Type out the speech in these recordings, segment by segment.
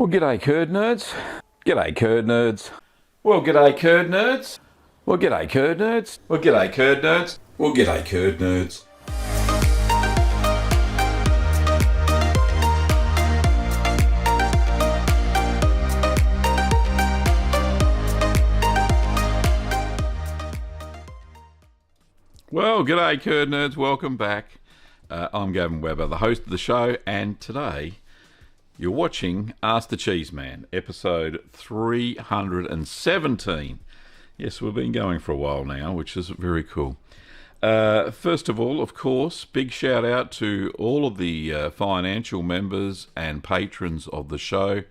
Well, g'day curd nerds. G'day curd nerds. Well, g'day curd nerds. Well, g'day curd nerds. Well, g'day curd nerds. Well, g'day curd nerds. Well, g'day curd nerds. Welcome back. I'm Gavin Webber, the host of the show, and today you're watching Ask the Cheeseman, episode 317. Yes, we've been going for a while now, which is very cool. First of all, of course, big shout out to all of the financial members and patrons of the show.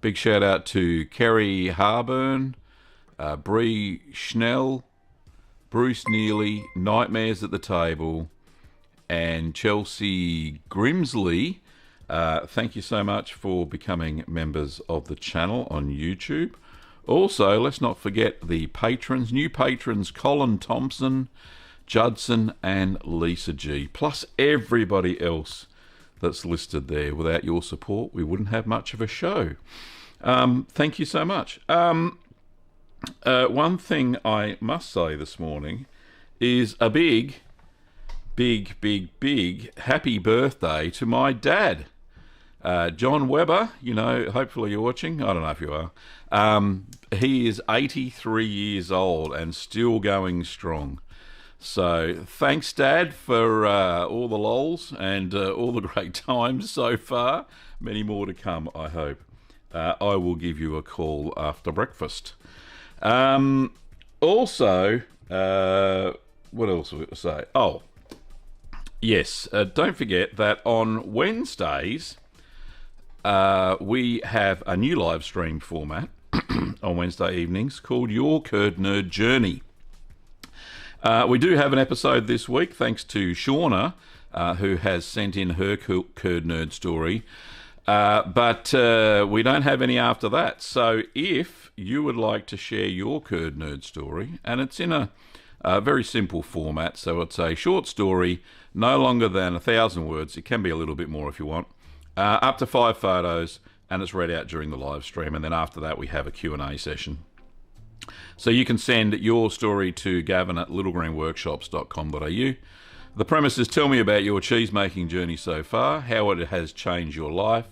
Big shout out to Kerry Harburn, Bree Schnell, Bruce Neely, Nightmares at the Table, and Chelsea Grimsley. Thank you so much for becoming members of the channel on YouTube. Also, let's not forget the patrons, new patrons, Colin Thompson, Judson, and Lisa G, plus everybody else that's listed there. Without your support, we wouldn't have much of a show. Thank you so much. One thing I must say this morning is a big happy birthday to my dad. John Webber, you know, hopefully you're watching. I don't know if you are. He is 83 years old and still going strong. So thanks, Dad, for all the lols and all the great times so far. Many more to come, I hope. I will give you a call after breakfast. Also, what else would I say? Oh, yes, don't forget that on Wednesdays, we have a new live stream format on Wednesday evenings called Your Curd Nerd Journey. We do have an episode this week, thanks to Shauna, who has sent in her curd nerd story. But we don't have any after that. So if you would like to share your curd nerd story, and it's in a very simple format, so it's a short story, no longer than 1,000 words. It can be a little bit more if you want. Up to 5 photos, and it's read out during the live stream. And then after that, we have a Q&A session. So you can send your story to Gavin at littlegreenworkshops.com.au. The premise is tell me about your cheese making journey so far, how it has changed your life,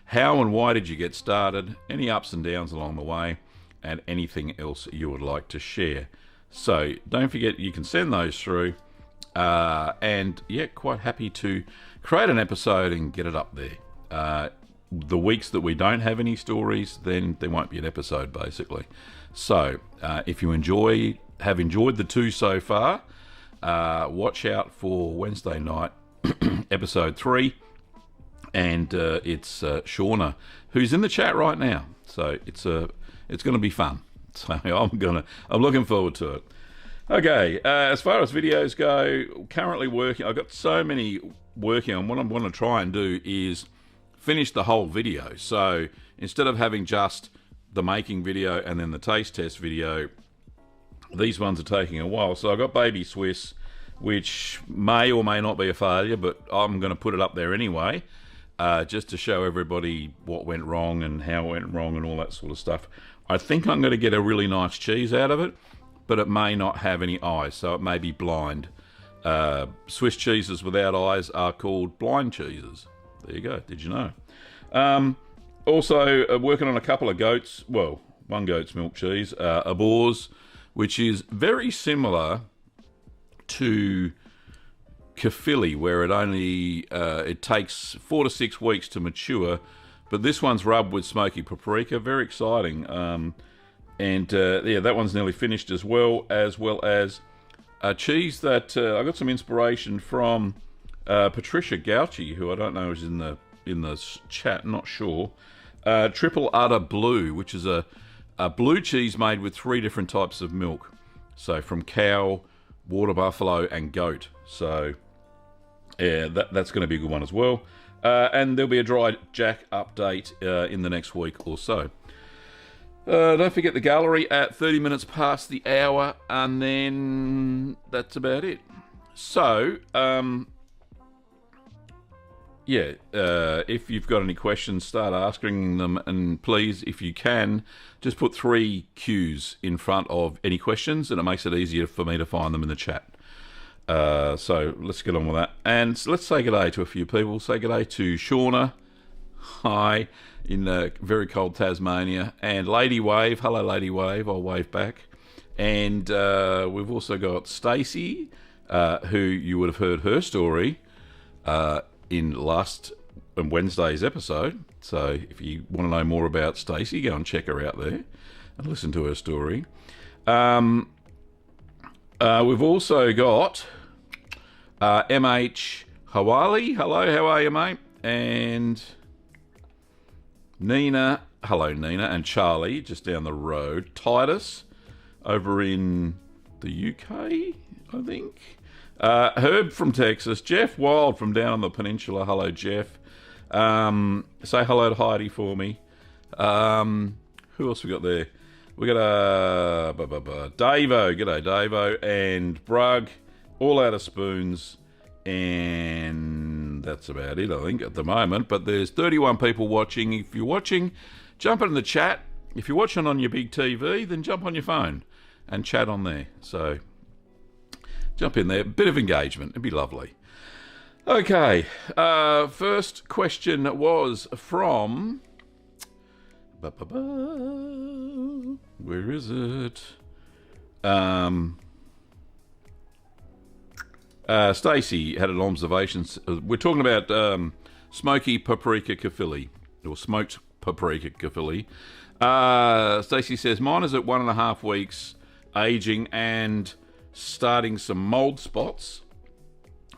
how and why did you get started, any ups and downs along the way, and anything else you would like to share. So don't forget you can send those through, and yeah, quite happy to create an episode and get it up there. The weeks that we don't have any stories, then there won't be an episode basically. So if you have enjoyed the two so far, watch out for Wednesday night episode 3, and it's Shauna who's in the chat right now. So it's going to be fun. So I'm looking forward to it. Okay, as far as videos go, currently working. I've got so many working on. What I'm going to try and do is finish the whole video. So instead of having just the making video and then the taste test video, these ones are taking a while. So I've got Baby Swiss, which may or may not be a failure, but I'm going to put it up there anyway, just to show everybody what went wrong and how it went wrong and all that sort of stuff. I think I'm going to get a really nice cheese out of it, but it may not have any eyes, so it may be blind. Swiss cheeses without eyes are called blind cheeses. There you go. Did you know? Also, working on a couple of goats. Well, one goat's milk cheese, a Boar's, which is very similar to Caerphilly, where it takes 4 to 6 weeks to mature, but this one's rubbed with smoky paprika. Very exciting. And yeah, that one's nearly finished as well as a cheese that I got some inspiration from Patricia Gauchi, who I don't know is in the chat, not sure. Triple Udder Blue, which is a blue cheese made with 3 different types of milk. So from cow, water buffalo, and goat. So yeah, that's going to be a good one as well. And there'll be a dry jack update in the next week or so. Don't forget the gallery at 30 minutes past the hour, and then that's about it. So, if you've got any questions, start asking them, and please, if you can, just put 3 Qs in front of any questions, and it makes it easier for me to find them in the chat. So let's get on with that, and let's say good day to a few people. Say good day to Shauna, hi, in very cold Tasmania, and Lady Wave. Hello, Lady Wave. I'll wave back. And we've also got Stacey, who you would have heard her story in last Wednesday's episode. So if you want to know more about Stacey, go and check her out there and listen to her story. We've also got MH Hawali. Hello, how are you, mate? And Nina. Hello, Nina. And Charlie, just down the road. Titus, over in the UK, I think. Herb from Texas. Jeff Wild from down on the peninsula. Hello, Jeff. Say hello to Heidi for me. Who else we got there? We got Davo. G'day, Davo. And Brug. All out of spoons. And that's about it, I think, at the moment. But there's 31 people watching. If you're watching, jump in the chat. If you're watching on your big TV, then jump on your phone and chat on there. So jump in there. A bit of engagement. It'd be lovely. Okay. First question was from... Where is it? Stacey had an observation. We're talking about smoky paprika kafili, or smoked paprika kafili. Stacey says, mine is at 1.5 weeks aging and starting some mould spots.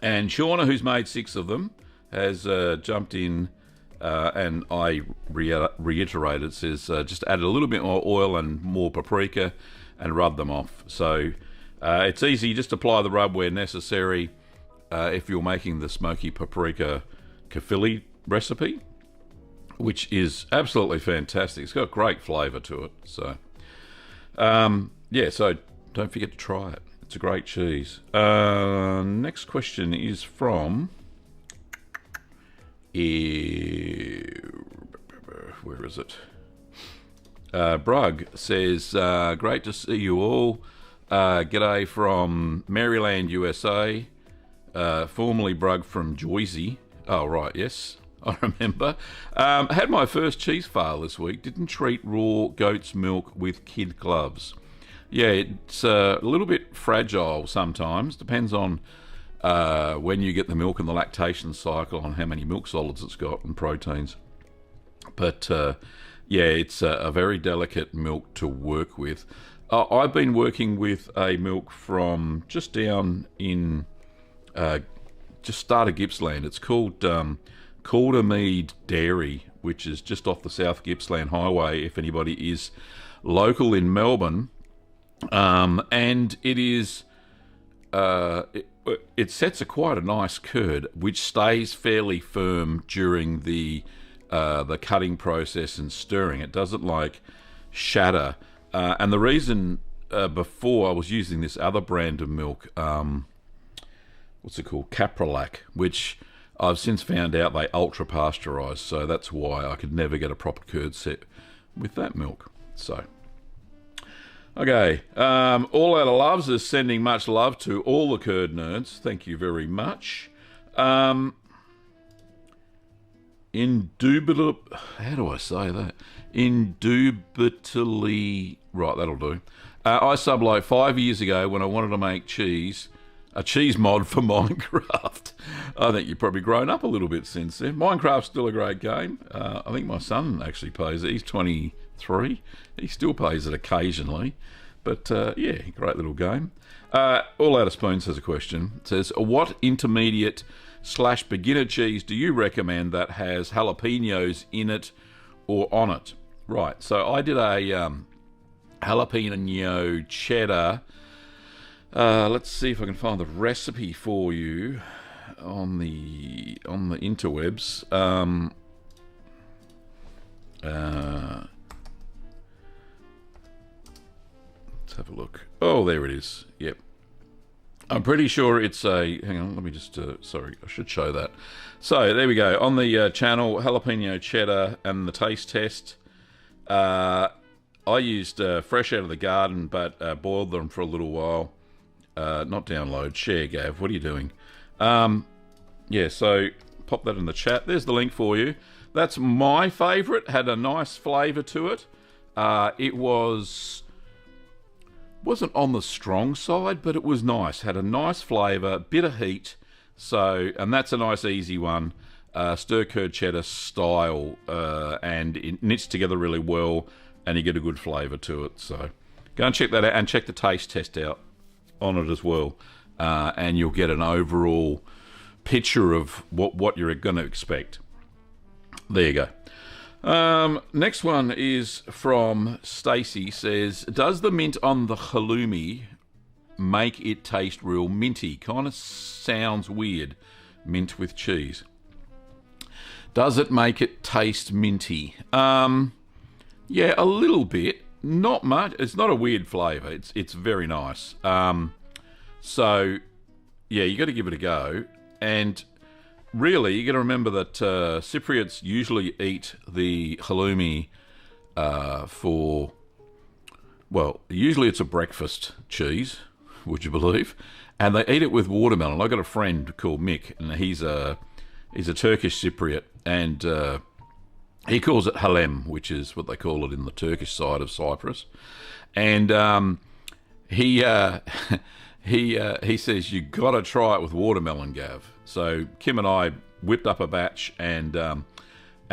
And Shauna, who's made 6 of them, has jumped in, and I reiterated, says just add a little bit more oil and more paprika and rub them off. So it's easy, just apply the rub where necessary if you're making the smoky paprika kafili recipe, which is absolutely fantastic. It's got great flavour to it. So, so don't forget to try it. It's a great cheese. Next question is from... where is it? Brug says, great to see you all. G'day from Maryland, USA. Formerly Brug from Jersey. Oh, right, yes. I remember. Had my first cheese fail this week. Didn't treat raw goat's milk with kid gloves. Yeah, it's a little bit fragile sometimes. Depends on when you get the milk and the lactation cycle, on how many milk solids it's got and proteins. But it's a very delicate milk to work with. I've been working with a milk from just down in just start of Gippsland. It's called Caldermead Dairy, which is just off the South Gippsland Highway, if anybody is local in Melbourne. And it is it sets quite a nice curd, which stays fairly firm during the cutting process and stirring. It doesn't shatter. And the reason before I was using this other brand of milk, what's it called, Caprolac, which I've since found out they ultra pasteurize, so that's why I could never get a proper curd set with that milk. So. Okay, All Out of Loves is sending much love to all the curd nerds. Thank you very much. Indubitably, how do I say that? Indubitably, right, that'll do. I subbed 5 years ago when I wanted to make a cheese mod for Minecraft. I think you've probably grown up a little bit since then. Minecraft's still a great game. I think my son actually plays it. He's 23. He still plays it occasionally. But, great little game. All Out of Spoons has a question. It says, what intermediate/beginner cheese do you recommend that has jalapenos in it or on it? Right, so I did a jalapeno cheddar. Let's see if I can find the recipe for you on the interwebs. Let's have a look. Oh, there it is. Yep. I'm pretty sure it's a... Hang on, let me just... sorry, I should show that. So, there we go. On the channel, jalapeno cheddar and the taste test. I used fresh out of the garden, but boiled them for a little while. Not download. Share, Gav. What are you doing? Yeah, so pop that in the chat. There's the link for you. That's my favourite. Had a nice flavour to it. It wasn't on the strong side, but it was nice. Had a nice flavour, bit of heat. So, and that's a nice easy one. Stir curd cheddar style, and it knits together really well, and you get a good flavour to it. So, go and check that out, and check the taste test out on it as well, and you'll get an overall picture of what you're going to expect. There you go. Next one is from Stacy. Says, does the mint on the halloumi make it taste real minty? Kind of sounds weird. Mint with cheese. Does it make it taste minty? Yeah, a little bit. Not much. It's not a weird flavour. It's very nice. So, yeah, you got to give it a go. And really, you got to remember that Cypriots usually eat the halloumi for... Well, usually it's a breakfast cheese, would you believe? And they eat it with watermelon. I got a friend called Mick, and he's a Turkish Cypriot, and he calls it halem, which is what they call it in the Turkish side of Cyprus. And he says you got to try it with watermelon, Gav. So Kim and I whipped up a batch, and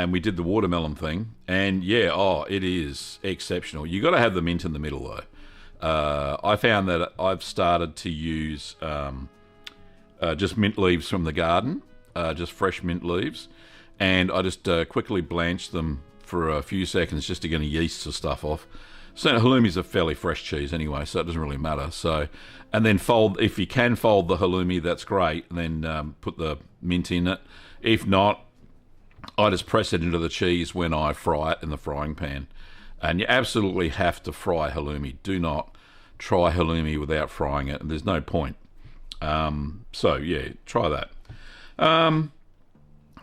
we did the watermelon thing, and yeah, it is exceptional. You got to have the mint in the middle though. I found that I've started to use just mint leaves from the garden, just fresh mint leaves, and I just quickly blanch them for a few seconds just to get any yeasts or stuff off. So halloumi's a fairly fresh cheese anyway, so it doesn't really matter. So, and then if you can fold the halloumi, that's great. And then put the mint in it. If not, I just press it into the cheese when I fry it in the frying pan. And you absolutely have to fry halloumi. Do not try halloumi without frying it, and there's no point. So yeah, try that.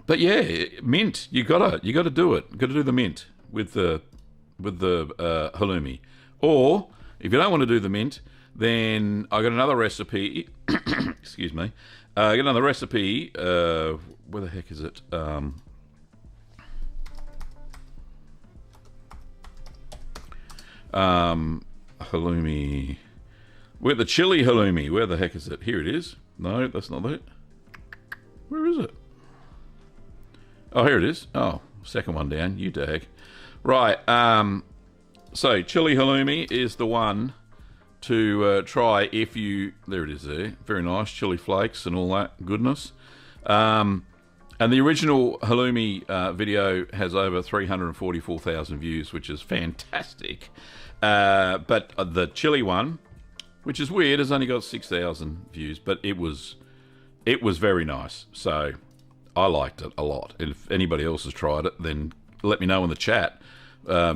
But yeah, mint. You gotta do it. You gotta do the mint with the halloumi. Or if you don't want to do the mint, then I got another recipe. Excuse me. I got another recipe. Where the heck is it? Halloumi. Where the chili halloumi? Where the heck is it? Here it is. No, that's not it. Where is it? Oh, here it is. Oh, second one down. You dag. Right. So chili halloumi is the one to try if you... There it is there. Very nice. Chili flakes and all that goodness. And the original halloumi video has over 344,000 views, which is fantastic. But the chili one, which is weird, has only got 6,000 views, but it was very nice. So I liked it a lot. And if anybody else has tried it, then let me know in the chat,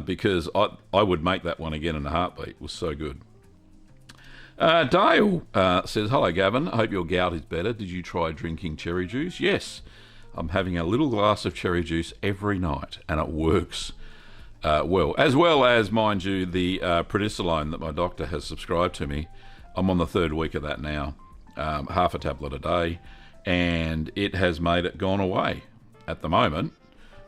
because I would make that one again in a heartbeat. It was so good. Dale says, hello Gavin, I hope your gout is better. Did you try drinking cherry juice? Yes, I'm having a little glass of cherry juice every night, and it works well as, mind you, the prednisolone that my doctor has subscribed to me. I'm on the 3rd week of that now, half a tablet a day, and it has made it gone away at the moment.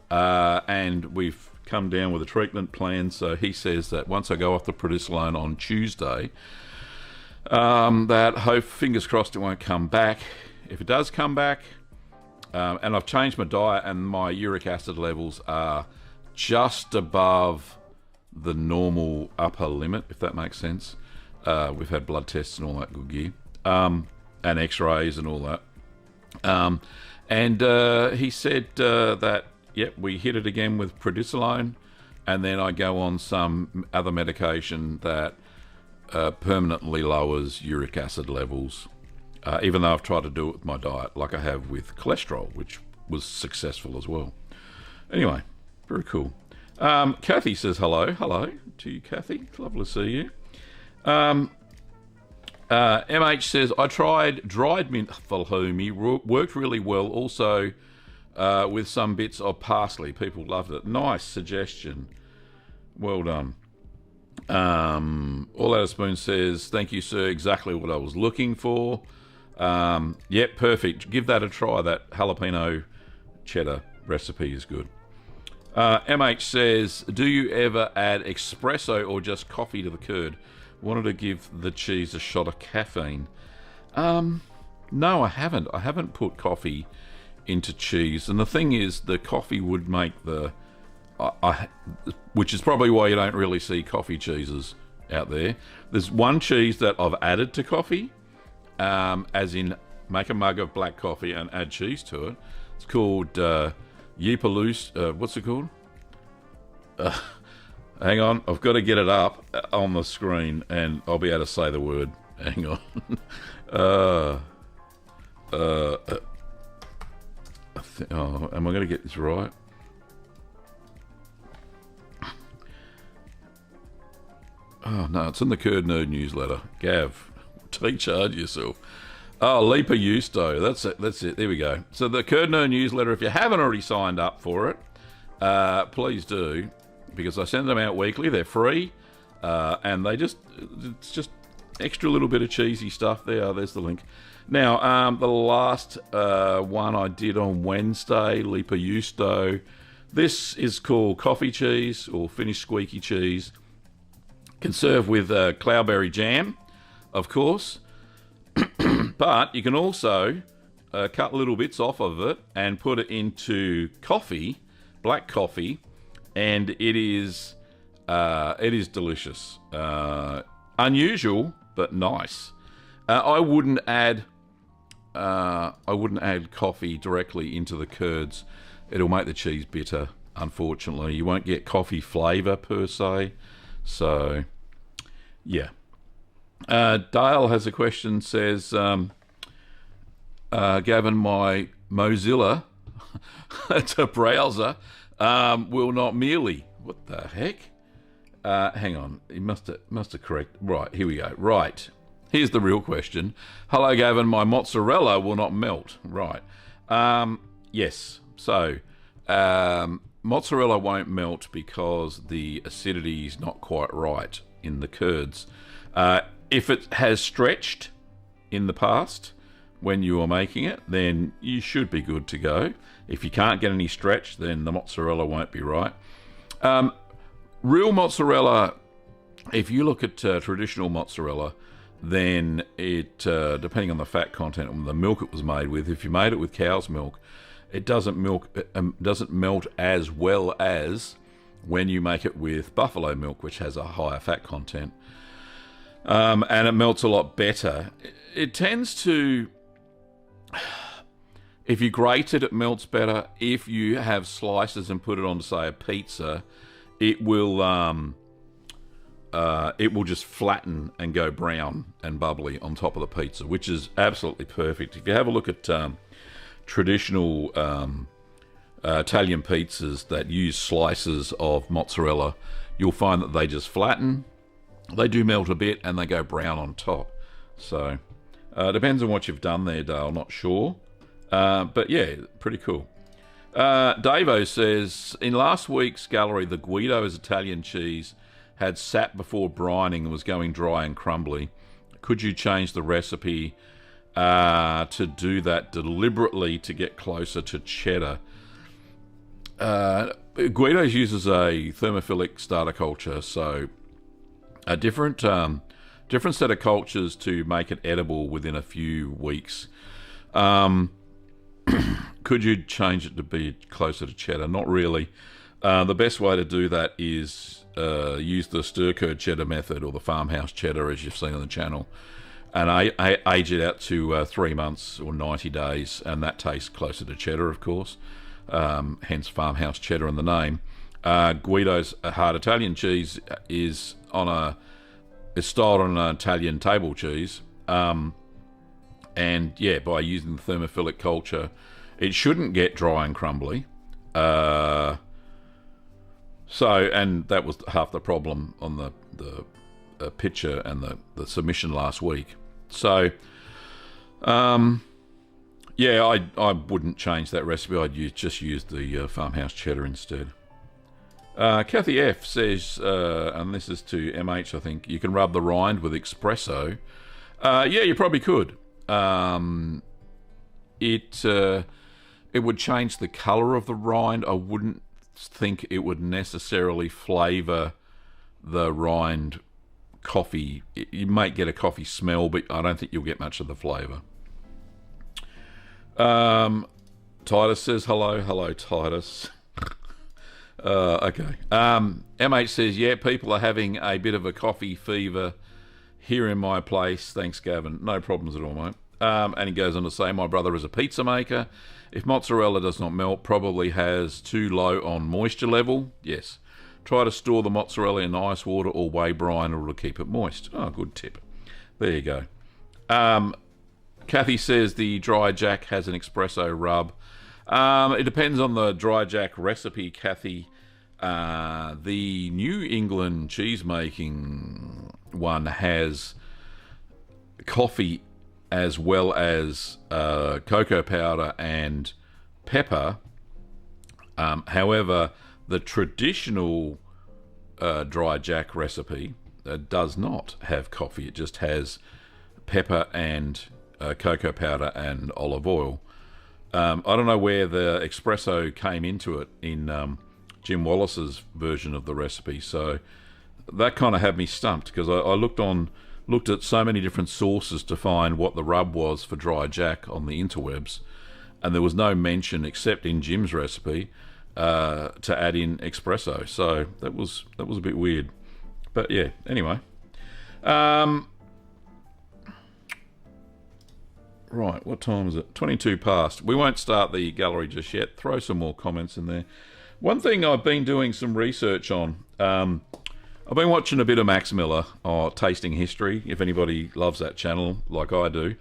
And we've come down with a treatment plan, so he says that once I go off the prednisolone on Tuesday, that fingers crossed it won't come back. If it does come back, and I've changed my diet, and my uric acid levels are just above the normal upper limit, if that makes sense. We've had blood tests and all that good gear, and x-rays and all that. And he said that, yep, we hit it again with prednisolone, and then I go on some other medication that permanently lowers uric acid levels, even though I've tried to do it with my diet, like I have with cholesterol, which was successful as well. Anyway, very cool. Kathy says hello. Hello to you, Kathy. Lovely to see you. MH says, I tried dried mint halloumi, worked really well. Also, with some bits of parsley. People loved it. Nice suggestion. Well done. All Out of Spoon says, thank you, sir. Exactly what I was looking for. Yep, perfect. Give that a try. That jalapeno cheddar recipe is good. MH says, do you ever add espresso or just coffee to the curd? Wanted to give the cheese a shot of caffeine. No, I haven't. I haven't put coffee into cheese. And the thing is, the coffee would make which is probably why you don't really see coffee cheeses out there. There's one cheese that I've added to coffee, as in make a mug of black coffee and add cheese to it. It's called Yipaloose. What's it called? Hang on, I've got to get it up on the screen and I'll be able to say the word. Hang on. Am I going to get this right? Oh, no, it's in the Curd Nerd newsletter. Gav, take charge of yourself. Oh, Leaper Eusto. That's it. There we go. So the Curd Nerd newsletter, if you haven't already signed up for it, please do, because I send them out weekly. They're free, and it's just extra little bit of cheesy stuff there. There's the link. Now, the last one I did on Wednesday, Leaper Eusto. This is called coffee cheese or finished squeaky cheese. Can serve with cloudberry jam, of course, but you can also cut little bits off of it and put it into coffee, black coffee, and it is delicious. Unusual, but nice. I wouldn't add coffee directly into the curds. It'll make the cheese bitter. Unfortunately, you won't get coffee flavour per se. So, yeah. Dale has a question. Says, Gavin, my Mozilla, it's a browser, will not merely. What the heck? Hang on. He must have correct. Right, here we go. Right. Here's the real question. Hello, Gavin. My mozzarella will not melt. Right. Yes. So, mozzarella won't melt because the acidity is not quite right in the curds. If it has stretched in the past when you are making it, then you should be good to go. If you can't get any stretch, then the mozzarella won't be right. Real mozzarella, if you look at traditional mozzarella, then it, depending on the fat content and the milk it was made with, if you made it with cow's milk, it doesn't melt as well as when you make it with buffalo milk, which has a higher fat content. And it melts a lot better. It tends to, if you grate it, it melts better. If you have slices and put it on, say, a pizza, it will just flatten and go brown and bubbly on top of the pizza, which is absolutely perfect. If you have a look at traditional Italian pizzas that use slices of mozzarella, you'll find that they just flatten. They do melt a bit and they go brown on top. So it depends on what you've done there, Dale. Not sure. But yeah, pretty cool. Davo says, in last week's gallery, the Guido's Italian cheese had sat before brining and was going dry and crumbly. Could you change the recipe to do that deliberately to get closer to cheddar? Guido's uses a thermophilic starter culture, so a different set of cultures to make it edible within a few weeks. Could you change it to be closer to cheddar? Not really. The best way to do that is use the stir curd cheddar method or the farmhouse cheddar, as you've seen on the channel, and I age it out to 3 months or 90 days, and that tastes closer to cheddar, of course. Hence farmhouse cheddar in the name. Guido's hard Italian cheese is styled on an Italian table cheese, and yeah, by using the thermophilic culture, it shouldn't get dry and crumbly. And that was half the problem on the picture and the submission last week. So, yeah, I wouldn't change that recipe. I'd just use the farmhouse cheddar instead. Kathy F says, and this is to MH, I think, you can rub the rind with espresso. Yeah, you probably could. It would change the colour of the rind. I wouldn't think it would necessarily flavour the rind coffee. You might get a coffee smell, but I don't think you'll get much of the flavour. Titus says hello Titus. Okay. MH says, yeah, people are having a bit of a coffee fever here in my place. Thanks, Gavin. No problems at all, mate. And he goes on to say, my brother is a pizza maker. If mozzarella does not melt, probably has too low on moisture level. Yes. Try to store the mozzarella in ice water or whey brine, or it'll keep it moist. Oh, good tip. There you go. Kathy says the dry jack has an espresso rub. It depends on the dry jack recipe, Kathy. The New England cheese making one has coffee as well as cocoa powder and pepper. However, the traditional dry jack recipe does not have coffee. It just has pepper and cocoa powder and olive oil. I don't know where the espresso came into it in Jim Wallace's version of the recipe, so that kind of had me stumped, because I looked at so many different sources to find what the rub was for dry jack on the interwebs, and there was no mention except in Jim's recipe to add in espresso. So that was a bit weird, but yeah. Anyway, right, what time is it? 22 past. We won't start the gallery just yet. Throw some more comments in there. One thing I've been doing some research on, I've been watching a bit of Max Miller, Tasting History, if anybody loves that channel like I do.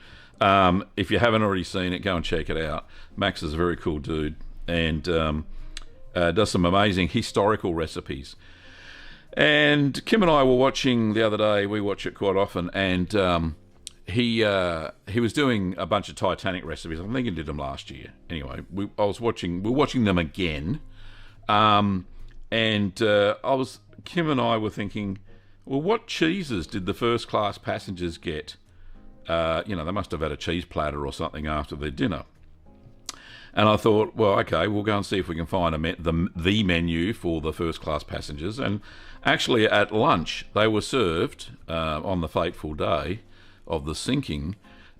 If you haven't already seen it, go and check it out. Max is a very cool dude, and does some amazing historical recipes. And Kim and I were watching the other day, we watch it quite often, and he was doing a bunch of Titanic recipes. I think he did them last year. Anyway, we're watching them again, Kim and I were thinking, well, what cheeses did the first class passengers get? They must have had a cheese platter or something after their dinner. And I thought, well, okay, we'll go and see if we can find the menu for the first class passengers. And actually, at lunch, they were served on the fateful day of the sinking.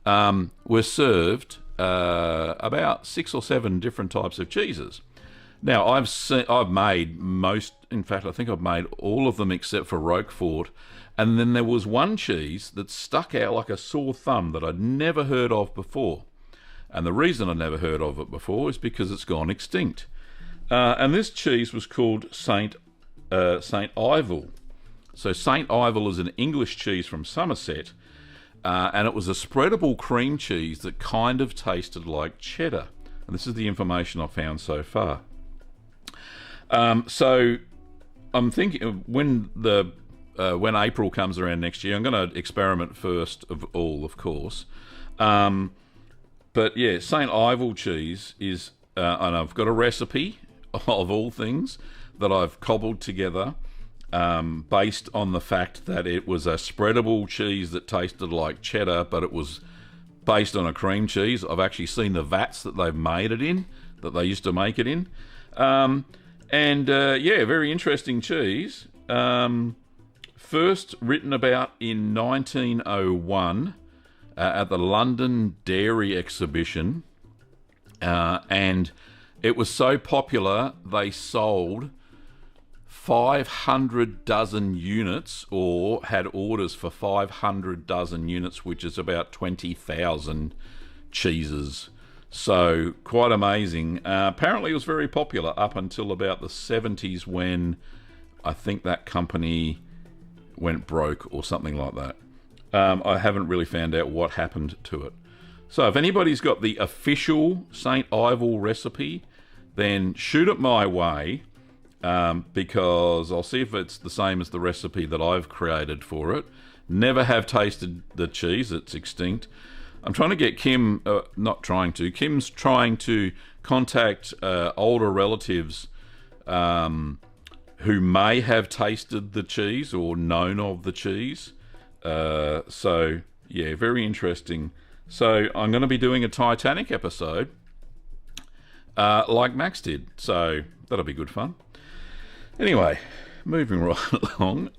Were served about 6 or 7 different types of cheeses. Now, I've made most. In fact, I think I've made all of them except for Roquefort. And then there was one cheese that stuck out like a sore thumb that I'd never heard of before. And the reason I'd never heard of it before is because it's gone extinct. And this cheese was called Saint Ivel. So Saint Ivel is an English cheese from Somerset, and it was a spreadable cream cheese that kind of tasted like cheddar. And this is the information I've found so far. So I'm thinking when April comes around next year, I'm going to experiment first of all, of course. But yeah, St. Ivel cheese is, and I've got a recipe of all things that I've cobbled together based on the fact that it was a spreadable cheese that tasted like cheddar, but it was based on a cream cheese. I've actually seen the vats that they've made it in, that they used to make it in. Very interesting cheese. First written about in 1901 at the London Dairy Exhibition, and it was so popular they sold 500 dozen units, or had orders for 500 dozen units, which is about 20,000 cheeses. So quite amazing. Apparently it was very popular up until about the 70s, when I think that company went broke or something like that. I haven't really found out what happened to it. So if anybody's got the official St. Ivel recipe, then shoot it my way, because I'll see if it's the same as the recipe that I've created for it. Never have tasted the cheese. It's extinct. I'm trying to get Kim, Kim's trying to contact older relatives who may have tasted the cheese or known of the cheese. So, yeah, very interesting. So I'm going to be doing a Titanic episode like Max did. So that'll be good fun. Anyway, moving right along.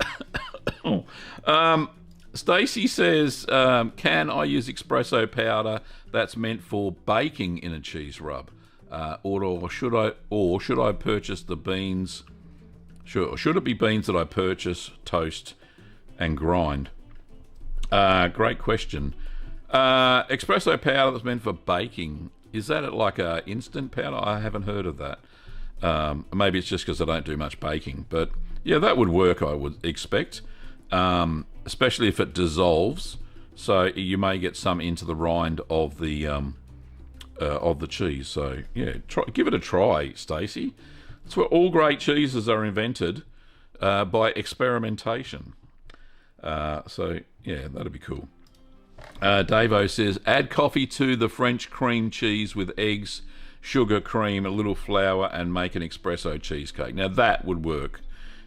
Stacey says, can I use espresso powder that's meant for baking in a cheese rub? Or should I purchase the beans? Should it be beans that I purchase, toast, and grind? Great question. Espresso powder that's meant for baking, is that like a instant powder? I haven't heard of that. Maybe it's just because I don't do much baking, but yeah, that would work, I would expect, especially if it dissolves. So you may get some into the rind of the cheese. So yeah, give it a try, Stacey. That's where all great cheeses are invented, by experimentation. So yeah, that'd be cool. Davo says, add coffee to the French cream cheese with eggs, sugar, cream, a little flour, and make an espresso cheesecake. Now that would work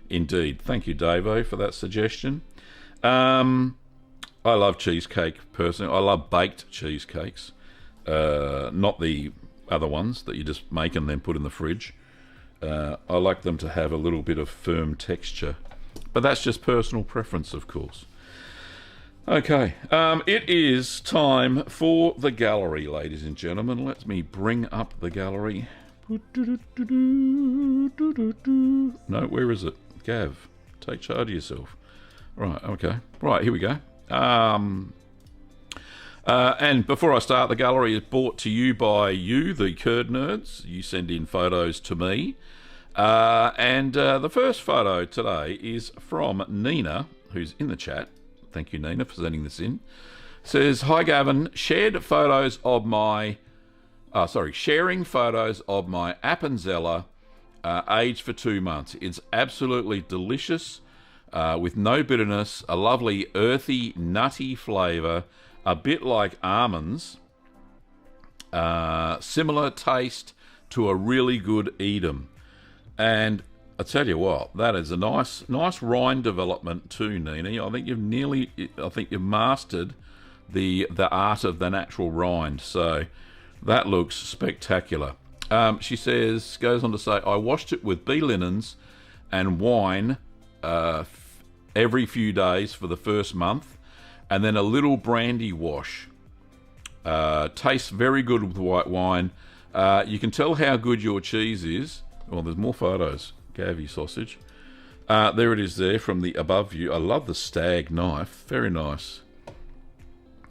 indeed. Thank you, Davo, for that suggestion. I love cheesecake personally. I love baked cheesecakes, not the other ones that you just make and then put in the fridge. I like them to have a little bit of firm texture, but that's just personal preference, of course. Okay, it is time for the gallery, ladies and gentlemen. Let me bring up the gallery. No, where is it? Gav, take charge of yourself. Right, okay. Right, here we go. And before I start, the gallery is brought to you by you, the Curd Nerds. You send in photos to me. And the first photo today is from Nina, who's in the chat. Thank you, Nina, for sending this in. Says, hi, Gavin. Sharing photos of my Appenzeller, aged for 2 months. It's absolutely delicious, with no bitterness, a lovely earthy, nutty flavour, a bit like almonds, similar taste to a really good Edam. And I tell you what, that is a nice rind development too, Nina. I think you've mastered the art of the natural rind. So that looks spectacular. She goes on to say, I washed it with bee linens and wine every few days for the first month, and then a little brandy wash. Tastes very good with white wine. You can tell how good your cheese is. Well, there's more photos. Gavi sausage. There it is there from the above view. I love the stag knife. Very nice.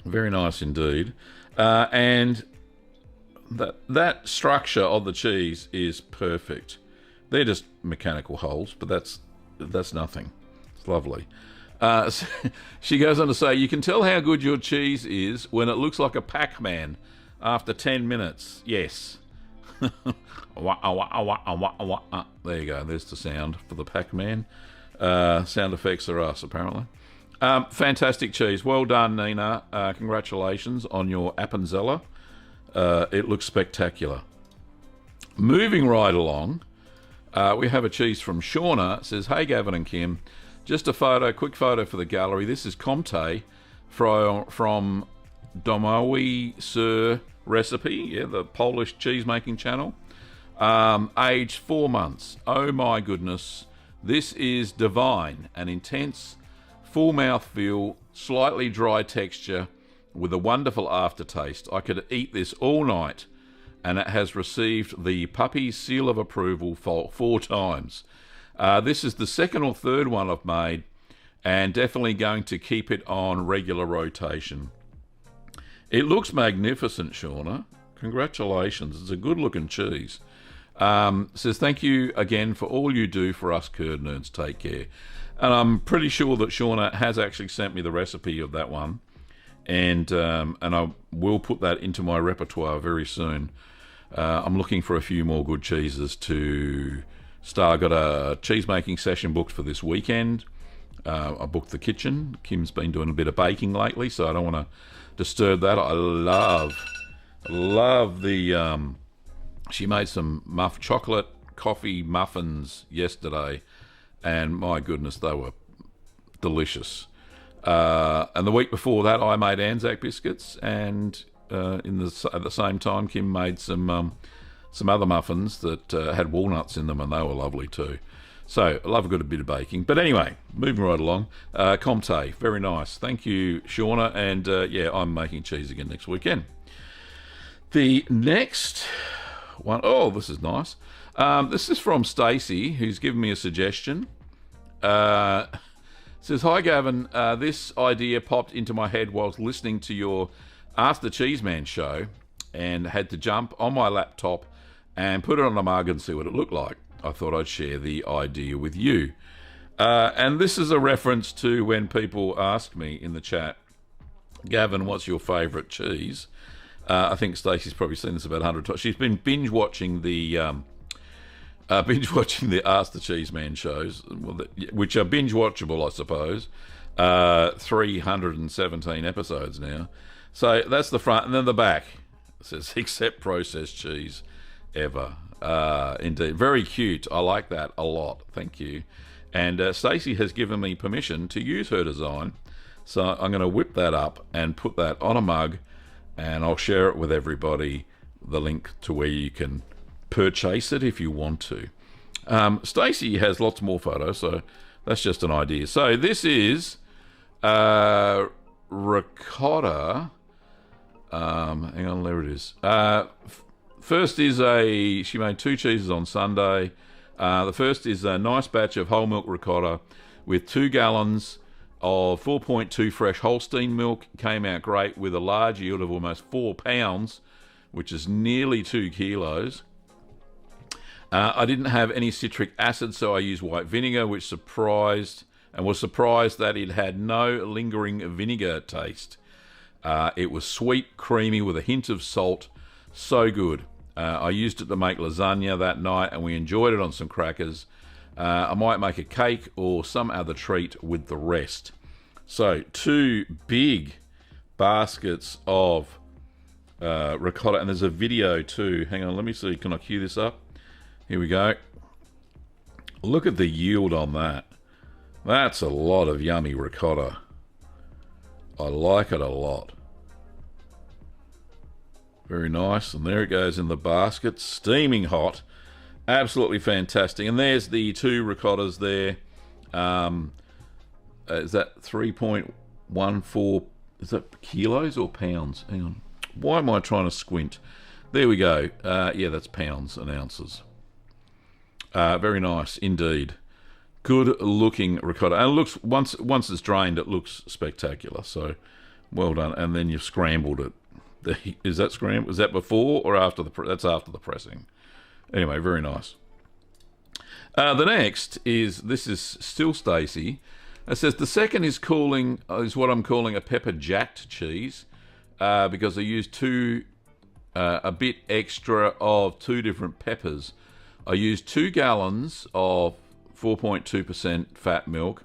Very nice indeed. And that structure of the cheese is perfect. They're just mechanical holes, but that's nothing. It's lovely. She goes on to say, you can tell how good your cheese is when it looks like a Pac-Man after 10 minutes. Yes. There you go. There's the sound for the Pac-Man. Sound effects are us, apparently. Fantastic cheese. Well done, Nina. Congratulations on your Appenzeller. It looks spectacular. Moving right along, we have a cheese from Shauna. It says, hey, Gavin and Kim. Just a quick photo for the gallery. This is Comte from Domowy Sir Recipe, yeah, the Polish cheese-making channel. Aged 4 months. Oh my goodness. This is divine. An intense, full mouthfeel, slightly dry texture with a wonderful aftertaste. I could eat this all night, and it has received the puppy's seal of approval 4 times. This is the second or third one I've made, and definitely going to keep it on regular rotation. It looks magnificent, Shauna. Congratulations. It's a good-looking cheese. Says, thank you again for all you do for us Curd Nerds. Take care. And I'm pretty sure that Shauna has actually sent me the recipe of that one. And I will put that into my repertoire very soon. I'm looking for a few more good cheeses to start. I've got a cheese-making session booked for this weekend. I booked the kitchen. Kim's been doing a bit of baking lately, so I don't want to disturb that. I love the... she made some chocolate coffee muffins yesterday, and my goodness, they were delicious. And the week before that, I made Anzac biscuits, and at the same time, Kim made some other muffins that had walnuts in them, and they were lovely too. So I love a good bit of baking. But anyway, moving right along. Comte, very nice. Thank you, Shauna. And yeah, I'm making cheese again next weekend. The next one, oh, this is nice. This is from Stacey, who's given me a suggestion. Says, hi Gavin, this idea popped into my head whilst listening to your Ask the Cheeseman show, and had to jump on my laptop and put it on a mug and see what it looked like. I thought I'd share the idea with you. And this is a reference to when people ask me in the chat, Gavin, what's your favourite cheese? I think Stacey's probably seen this about 100 times. She's been binge watching the Ask the Cheeseman shows, which are binge watchable, I suppose. 317 episodes now. So that's the front, and then the back. It says, except processed cheese ever. Indeed. Very cute. I like that a lot. Thank you. And Stacey has given me permission to use her design. So I'm going to whip that up and put that on a mug, and I'll share it with everybody, the link to where you can purchase it if you want to. Stacey has lots more photos, so that's just an idea. So this is ricotta. Hang on, there it is. First is she made 2 cheeses on Sunday. The first is a nice batch of whole milk ricotta with 2 gallons of 4.2 fresh Holstein milk. Came out great with a large yield of almost 4 pounds, which is nearly 2 kilos. I didn't have any citric acid, so I used white vinegar, which was surprised that it had no lingering vinegar taste. It was sweet, creamy, with a hint of salt. So good. I used it to make lasagna that night, and we enjoyed it on some crackers. I might make a cake or some other treat with the rest. So 2 big baskets of ricotta, and there's a video too. Hang on, let me see. Can I cue this up? Here we go. Look at the yield on that. That's a lot of yummy ricotta. I like it a lot. Very nice. And there it goes in the basket. Steaming hot. Absolutely fantastic. And there's the 2 ricottas there. Is that 3.14? Is that kilos or pounds? Hang on. Why am I trying to squint? There we go. Yeah, that's pounds and ounces. Very nice indeed. Good looking ricotta. And it looks, once it's drained, it looks spectacular. So well done. And then you've scrambled it. Is that scrambled? Is that before or after that's after the pressing? Anyway, very nice. The next this is still Stacey. It says the second is what I'm calling a pepper jacked cheese, because I used a bit extra of 2 different peppers. I used 2 gallons of 4.2% fat milk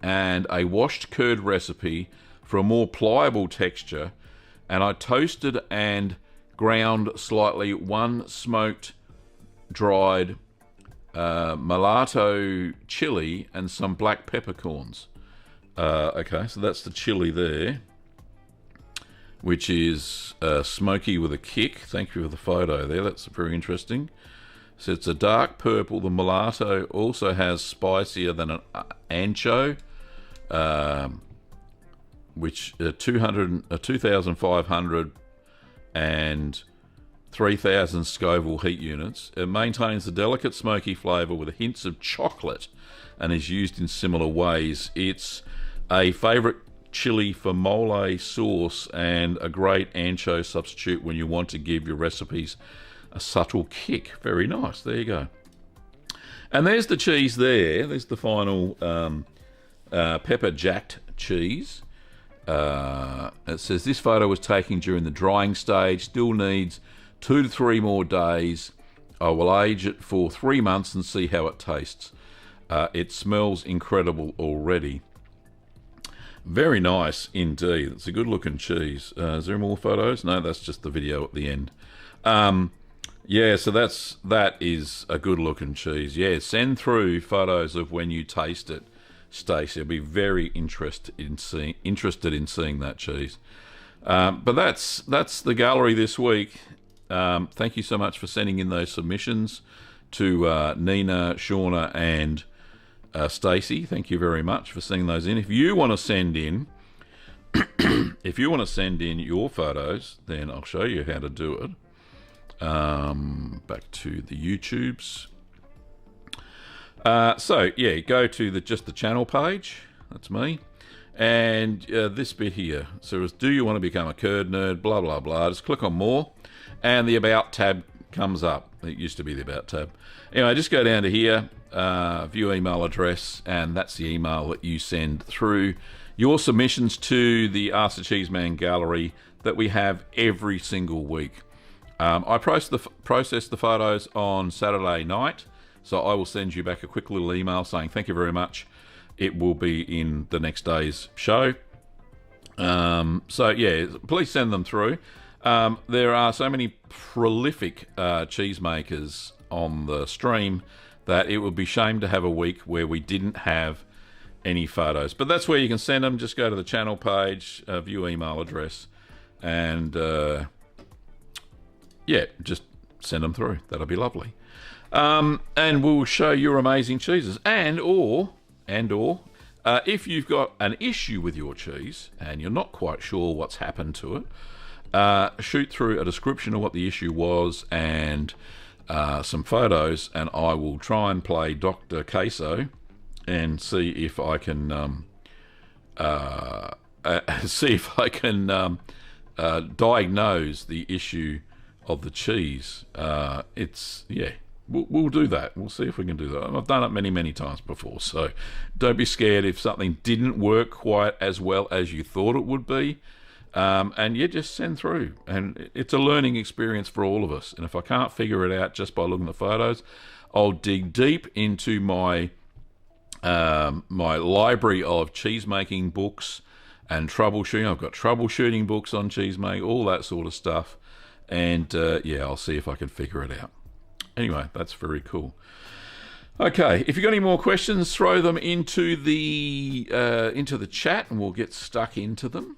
and a washed curd recipe for a more pliable texture, and I toasted and ground slightly 1 smoked dried mulatto chili and some black peppercorns. Okay, so that's the chili there, which is smoky with a kick. Thank you for the photo there. That's very interesting. So it's a dark purple. The mulatto also has spicier than an ancho, which 2,500 and 3,000 Scoville heat units. It maintains a delicate smoky flavour with hints of chocolate and is used in similar ways. It's a favourite chili for mole sauce and a great ancho substitute when you want to give your recipes a subtle kick. Very nice. There you go. And there's the cheese there. There's the final pepper jacked cheese. It says this photo was taken during the drying stage. Still needs 2 to 3 more days. I will age it for 3 months and see how it tastes. It smells incredible already. Very nice indeed. It's a good looking cheese. Is there more photos? No, that's just the video at the end. Yeah, so that is a good looking cheese. Yeah, send through photos of when you taste it, Stacey. I'll be very interested in seeing that cheese. But that's the gallery this week. Thank you so much for sending in those submissions to Nina, Shauna, and Stacey. Thank you very much for sending those in. If you want to send in, your photos, then I'll show you how to do it. Back to the YouTubes. So yeah, go to just the channel page. That's me. And this bit here. So it's, do you want to become a curd nerd? Blah, blah, blah. Just click on more. And the About tab comes up. It used to be the About tab. Anyway, just go down to here, view email address, and that's the email that you send through your submissions to the Ask the Cheeseman gallery that we have every single week. I process the photos on Saturday night, so I will send you back a quick little email saying thank you very much. It will be in the next day's show. So yeah, please send them through. There are so many prolific cheesemakers on the stream that it would be shame to have a week where we didn't have any photos. But that's where you can send them. Just go to the channel page, view email address, and yeah, just send them through. That'll be lovely. And we'll show your amazing cheeses. And or if you've got an issue with your cheese and you're not quite sure what's happened to it, shoot through a description of what the issue was and some photos, and I will try and play Dr. Queso and see if I can diagnose the issue of the cheese. We'll do that. We'll see if we can do that. I've done it many times before, so don't be scared if something didn't work quite as well as you thought it would be. And yeah, just send through. And it's a learning experience for all of us. And if I can't figure it out just by looking at the photos, I'll dig deep into my my library of cheese making books and troubleshooting. I've got troubleshooting books on cheese making, all that sort of stuff. And yeah, I'll see if I can figure it out. Anyway, that's very cool. Okay, if you've got any more questions, throw them into the chat, and we'll get stuck into them.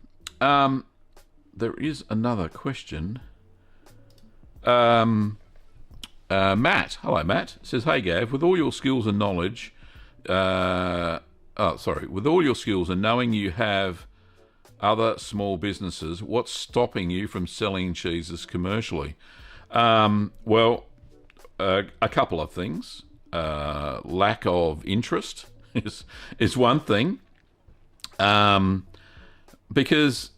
There is another question. Matt, hello Matt, says, hey Gav, with all your skills and knowledge, with all your skills and knowing you have other small businesses, what's stopping you from selling cheeses commercially? Well, a couple of things. Lack of interest is one thing. Because,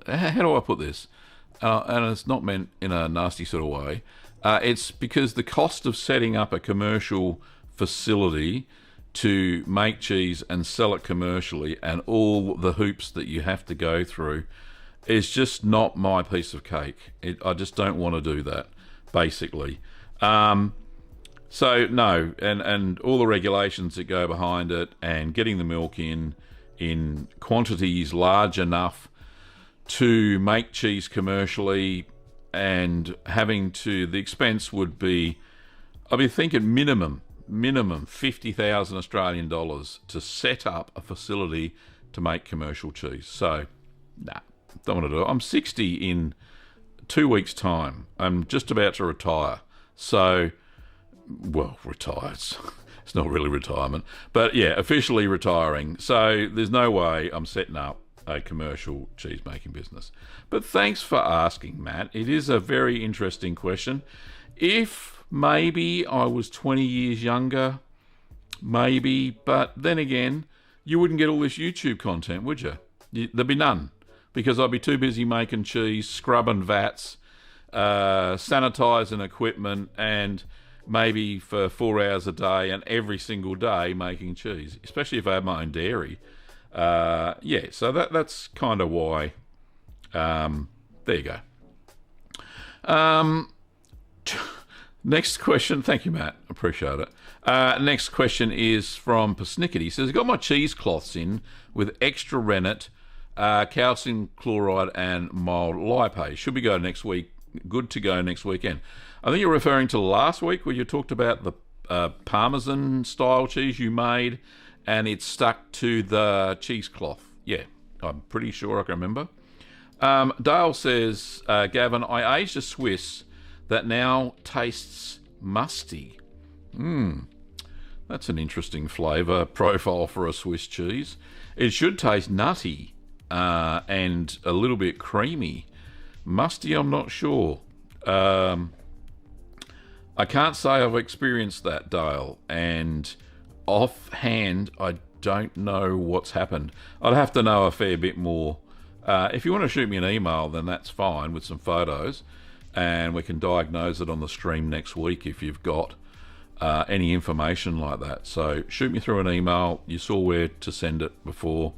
how do I put this? And it's not meant in a nasty sort of way. It's because the cost of setting up a commercial facility to make cheese and sell it commercially, and all the hoops that you have to go through, is just not my piece of cake. I just don't want to do that, basically. So no, and all the regulations that go behind it, and getting the milk in quantities large enough to make cheese commercially, and the expense would be, I'd be thinking minimum 50,000 Australian dollars to set up a facility to make commercial cheese. So, nah, don't want to do it. I'm 60 in 2 weeks' time. I'm just about to retire. So, well, retire. It's not really retirement. But yeah, officially retiring. So there's no way I'm setting up a commercial cheese making business. But thanks for asking, Matt. It is a very interesting question. If maybe I was 20 years younger, maybe, but then again, you wouldn't get all this YouTube content, would you? There'd be none, because I'd be too busy making cheese, scrubbing vats, sanitising equipment, and maybe for 4 hours a day and every single day making cheese, especially if I had my own dairy. Yeah, so that's kind of why. There you go. Next question. Thank you, Matt. Appreciate it. Next question is from Persnickety. He says, I got my cheesecloths in with extra rennet, calcium chloride, and mild lipase. Should we go next week? Good to go next weekend. I think you're referring to last week where you talked about the Parmesan style cheese you made and it stuck to the cheesecloth. Yeah, I'm pretty sure I can remember. Dale says, Gavin, I aged a Swiss that now tastes musty. That's an interesting flavour profile for a Swiss cheese. It should taste nutty and a little bit creamy. Musty, I'm not sure. I can't say I've experienced that, Dale, and offhand, I don't know what's happened. I'd have to know a fair bit more. If you want to shoot me an email, then that's fine with some photos, and we can diagnose it on the stream next week if you've got any information like that. So shoot me through an email. You saw where to send it before.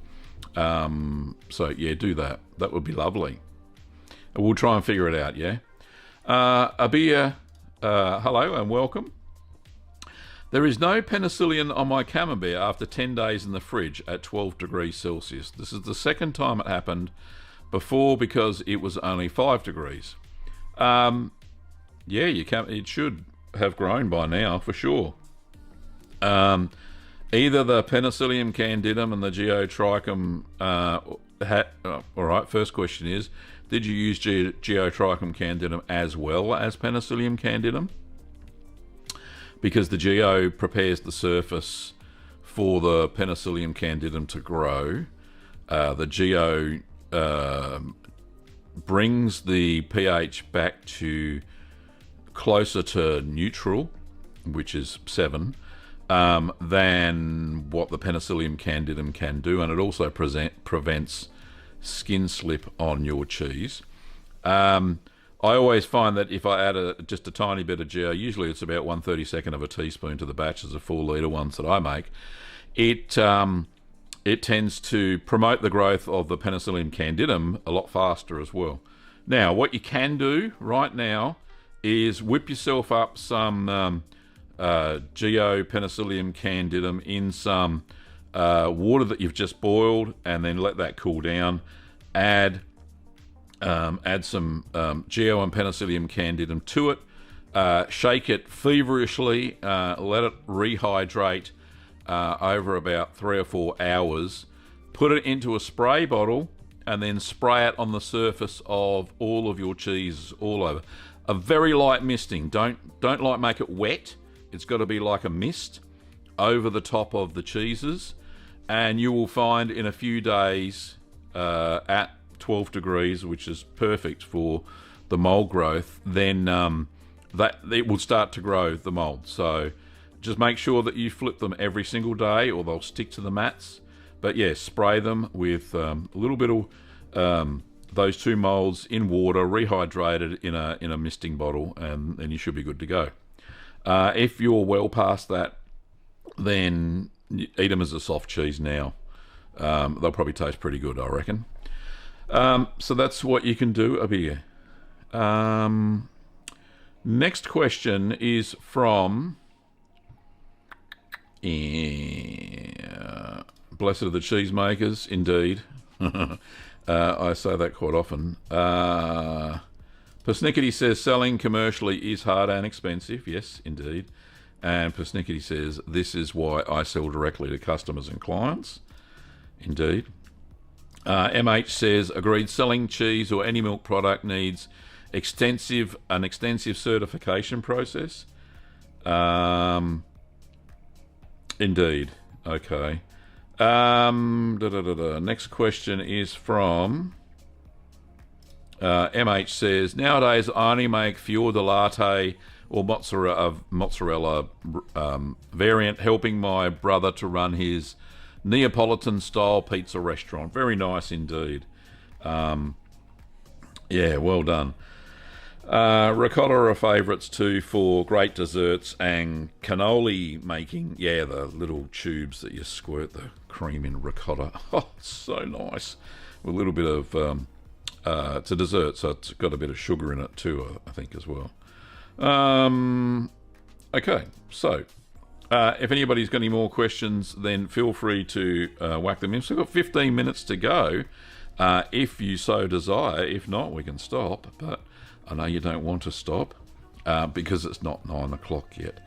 So yeah, do that. That would be lovely. And we'll try and figure it out, yeah? Abia, hello and welcome. There is no penicillin on my camembert after 10 days in the fridge at 12 degrees Celsius. This is the second time it happened, before because it was only 5 degrees. Yeah, it should have grown by now, for sure. Either the Penicillium candidum and the Geotrichum all right, first question is, did you use Geotrichum candidum as well as Penicillium candidum? Because the Geo prepares the surface for the Penicillium candidum to grow. The Geo brings the pH back to closer to neutral, which is 7, than what the Penicillium candidum can do, and it also prevents skin slip on your cheese. I always find that if I add just a tiny bit of Geo, usually it's about 1/32 of a teaspoon to the batches of 4 litre ones that I make, it tends to promote the growth of the Penicillium candidum a lot faster as well. Now, what you can do right now is whip yourself up some Geo Penicillium candidum in some water that you've just boiled, and then let that cool down. Add some Geo and Penicillium candidum to it. Shake it feverishly. Let it rehydrate over about 3 or 4 hours. Put it into a spray bottle and then spray it on the surface of all of your cheese all over. A very light misting. Don't like make it wet. It's got to be like a mist over the top of the cheeses, and you will find in a few days at 12 degrees, which is perfect for the mold growth, then that it will start to grow the mold. So just make sure that you flip them every single day or they'll stick to the mats. But yeah, spray them with a little bit of those 2 molds in water, rehydrated in a misting bottle, and then you should be good to go. If you're well past that, then eat them as a soft cheese now. They'll probably taste pretty good, I reckon. So that's what you can do up here. Next question is from Blessed are the Cheesemakers, indeed. I say that quite often. Persnickety says selling commercially is hard and expensive. Yes, indeed. And Persnickety says this is why I sell directly to customers and clients. Indeed. MH says, agreed, selling cheese or any milk product needs an extensive certification process. Indeed. Okay. Next question is from MH says, nowadays I only make fior di latte or mozzarella variant, helping my brother to run his Neapolitan style pizza restaurant. Very nice indeed. Yeah, well done. Ricotta are favourites too for great desserts and cannoli making. Yeah, the little tubes that you squirt the cream in ricotta. Oh, so nice. With a little bit of, it's a dessert, so it's got a bit of sugar in it too, I think, as well. Okay, so if anybody's got any more questions, then feel free to whack them in. So we've got 15 minutes to go, if you so desire. If not, we can stop. But I know you don't want to stop because it's not 9 o'clock yet.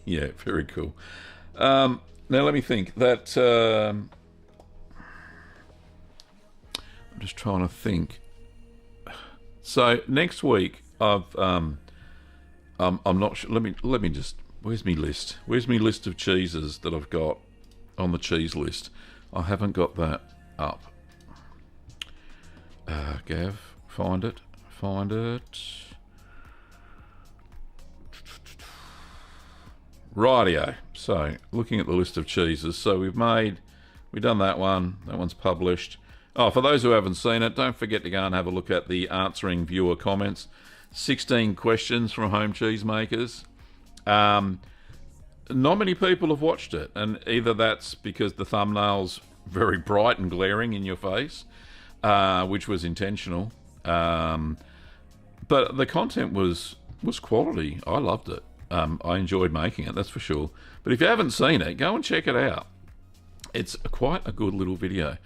Yeah, very cool. Now let me think. That I'm just trying to think. So next week, I'm not sure. Let me just. Where's my list? Where's my list of cheeses that I've got on the cheese list? I haven't got that up. Gav, find it. Rightio. So looking at the list of cheeses. So we've done that one. That one's published. Oh, for those who haven't seen it, don't forget to go and have a look at the answering viewer comments. 16 questions from home cheese makers. Not many people have watched it, and either that's because the thumbnail's very bright and glaring in your face, which was intentional, but the content was quality. I loved it. I enjoyed making it, that's for sure. But if you haven't seen it, go and check it out. It's quite a good little video.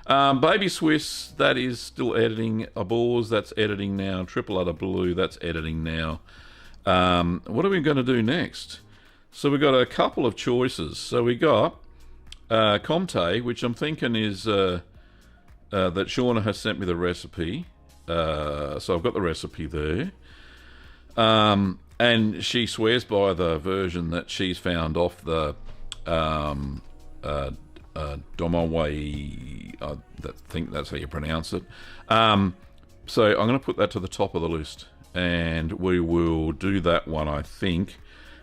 Baby Swiss, that is still editing. Abors, that's editing now. Triple Udder Blue, that's editing now. What are we going to do next? So we've got a couple of choices. So we got Comté, which I'm thinking is that Shauna has sent me the recipe. So I've got the recipe there. And she swears by the version that she's found off the Domaway, I think that's how you pronounce it. So I'm going to put that to the top of the list, and we will do that one, I think.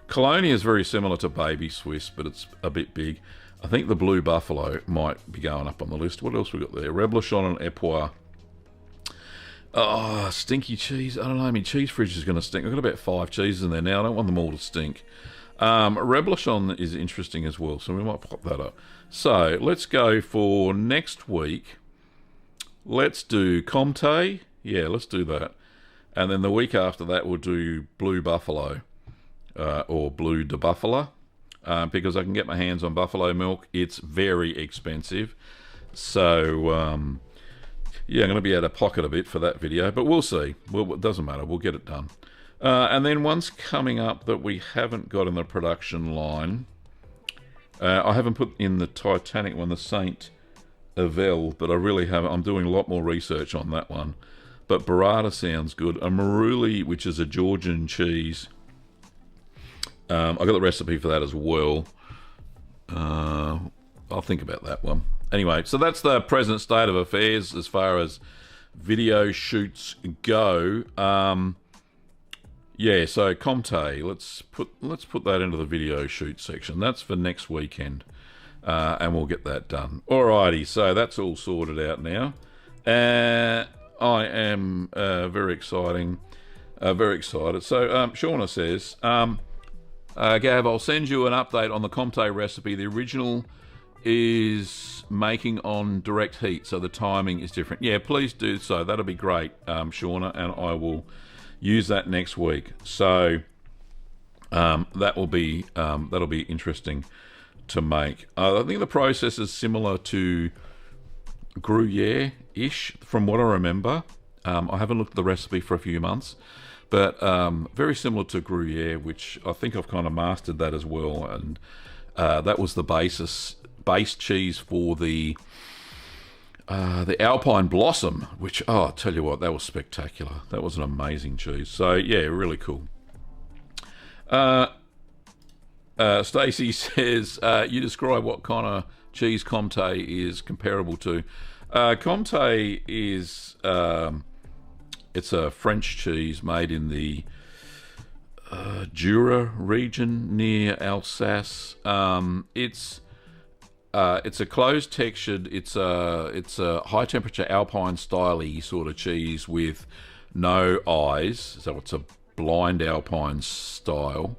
Colonia is very similar to Baby Swiss, but it's a bit big. I think the Blue Buffalo might be going up on the list. What else we got there? Reblochon and Epois. Oh, stinky cheese. I don't know. I mean, cheese fridge is going to stink. I've got about 5 cheeses in there now. I don't want them all to stink. Reblochon is interesting as well, so we might pop that up. So let's go for next week. Let's do Comté. Yeah, let's do that. And then the week after that, we'll do Blue Buffalo, or Bleu de Buffalo, because I can get my hands on buffalo milk. It's very expensive. So, yeah, I'm going to be out of pocket a bit for that video, but we'll see. Well, it doesn't matter. We'll get it done. And then one's coming up that we haven't got in the production line. I haven't put in the Titanic one, the Saint Evel, but I really haven't. I'm doing a lot more research on that one. But burrata sounds good. A maruli, which is a Georgian cheese. I got the recipe for that as well. I'll think about that one. Anyway, so that's the present state of affairs as far as video shoots go. Yeah, so Comté, let's put that into the video shoot section. That's for next weekend, and we'll get that done. Alrighty, so that's all sorted out now. I am very excited. So Shauna says, Gav, I'll send you an update on the Comté recipe. The original is making on direct heat, so the timing is different. Yeah, please do so. That'll be great, Shauna, and I will use that next week. So that'll be interesting to make. I think the process is similar to Gruyere-ish, from what I remember. I haven't looked at the recipe for a few months, but very similar to Gruyere, which I think I've kind of mastered that as well. And that was the base cheese for the Alpine Blossom, which, I tell you what, that was spectacular. That was an amazing cheese. So yeah, really cool. Stacey says, you describe what kind of cheese Comté is comparable to. Comté is it's a French cheese made in the Jura region near Alsace. It's a closed textured. It's a high temperature Alpine styley sort of cheese with no eyes. So it's a blind Alpine style.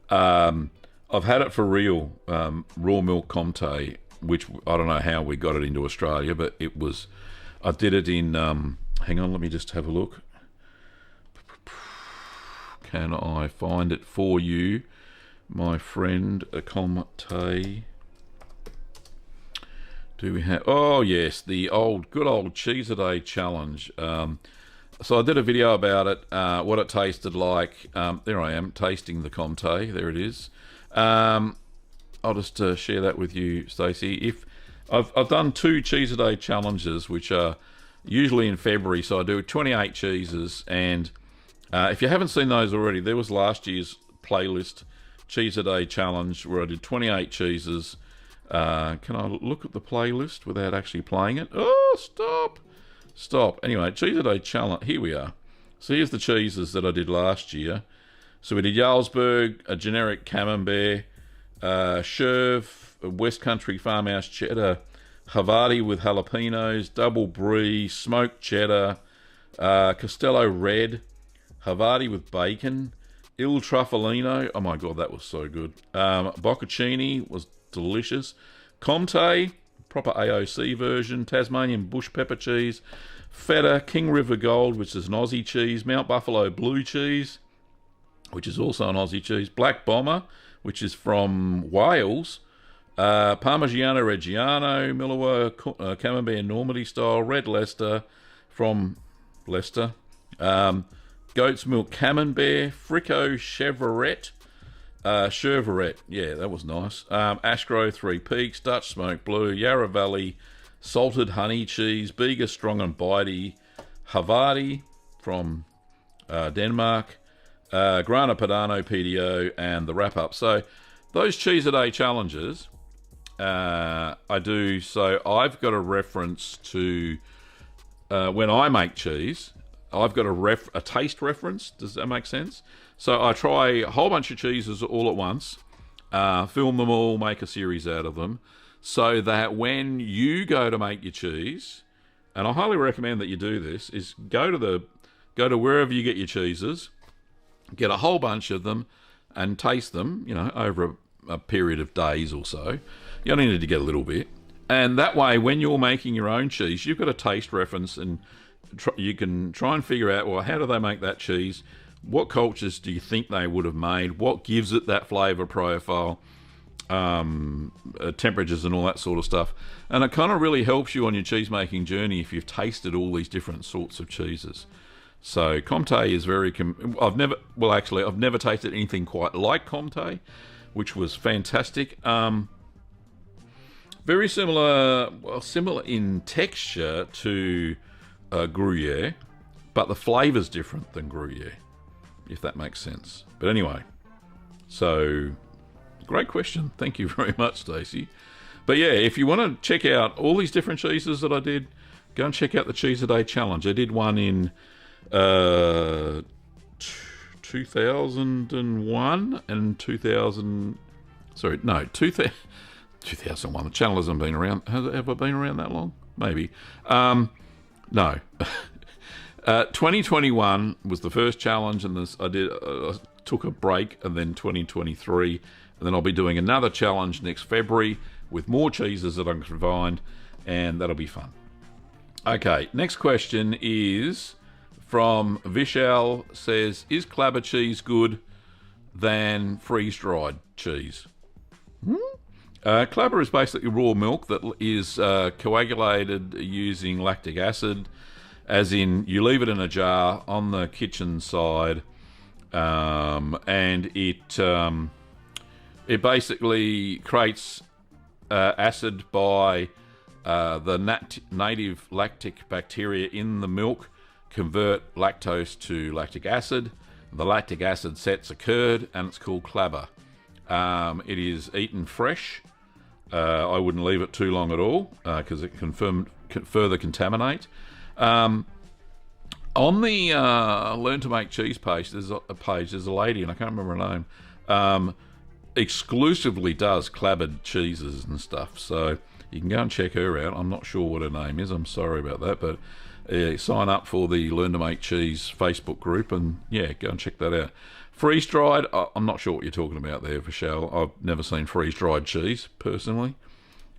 I've had it for real, raw milk Comté, which I don't know how we got it into Australia, but it was I did it in, hang on, let me just have a look. Can I find it for you, my friend Comte? Do we have, oh yes, the good old Cheese a Day challenge. So I did a video about it, what it tasted like. There I am, tasting the Comte. There it is. I'll just share that with you, Stacey. If I've done 2 Cheese a Day challenges, which are usually in February. So I do 28 cheeses, and if you haven't seen those already, there was last year's playlist Cheese a Day challenge where I did 28 cheeses. Can I look at the playlist without actually playing it? Oh, stop. Anyway, Cheese a Day challenge. Here we are. So here's the cheeses that I did last year. So we did Jarlsberg, a generic Camembert, Sherv, a West Country Farmhouse Cheddar, Havarti with jalapenos, Double Brie, Smoked Cheddar, Castello Red, Havarti with bacon, Il Truffalino. Oh my God, that was so good. Bocconcini was delicious. Comte, proper AOC version, Tasmanian bush pepper cheese, Feta, King River Gold, which is an Aussie cheese, Mount Buffalo blue cheese, which is also an Aussie cheese, Black Bomber, which is from Wales, Parmigiano Reggiano, Miller Camembert Normandy style, Red Leicester from Leicester, Goat's Milk Camembert, Fricot Chevrolet, Chevrolet, yeah, that was nice. Ashgrove Three Peaks, Dutch Smoke Blue, Yarra Valley Salted Honey Cheese, Bega Strong and Bitey, Havarti from Denmark, Grana Padano PDO, and the wrap up. So those Cheese a Day challenges I do. So I've got a reference to when I make cheese. I've got a taste reference. Does that make sense? So I try a whole bunch of cheeses all at once, film them all, make a series out of them, so that when you go to make your cheese, and I highly recommend that you do this, is go to wherever you get your cheeses, get a whole bunch of them, and taste them, over a period of days or so. You only need to get a little bit. And that way, when you're making your own cheese, you've got a taste reference, and you can try and figure out, well, how do they make that cheese? What cultures do you think they would have made? What gives it that flavour profile? Temperatures and all that sort of stuff. And it kind of really helps you on your cheese making journey if you've tasted all these different sorts of cheeses. So Comte is very... I've never tasted anything quite like Comte, which was fantastic. Very similar in texture to Gruyere, but the flavour's different than Gruyere, if that makes sense. But anyway, so great question. Thank you very much, Stacey. But yeah, if you want to check out all these different cheeses that I did, go and check out the Cheese a Day challenge. I did one in 2001 and 2000. Sorry, no, 2001. The channel hasn't been around. Have I been around that long? Maybe. No. 2021 was the first challenge, and I took a break, and then 2023, and then I'll be doing another challenge next February with more cheeses that I can find, and that'll be fun. Okay, next question is from Vishal. Says, is clabber cheese good than freeze-dried cheese? Clabber is basically raw milk that is coagulated using lactic acid, as in you leave it in a jar on the kitchen side, and it basically creates acid by the native lactic bacteria in the milk convert lactose to lactic acid. The lactic acid sets a curd, and it's called clabber. It is eaten fresh. I wouldn't leave it too long at all because it can further contaminate. On the Learn to Make Cheese page, there's a lady, and I can't remember her name, exclusively does clabbered cheeses and stuff. So you can go and check her out. I'm not sure what her name is. I'm sorry about that, but sign up for the Learn to Make Cheese Facebook group, and yeah, go and check that out. Freeze-dried, I'm not sure what you're talking about there, Vishal. I've never seen freeze-dried cheese, personally.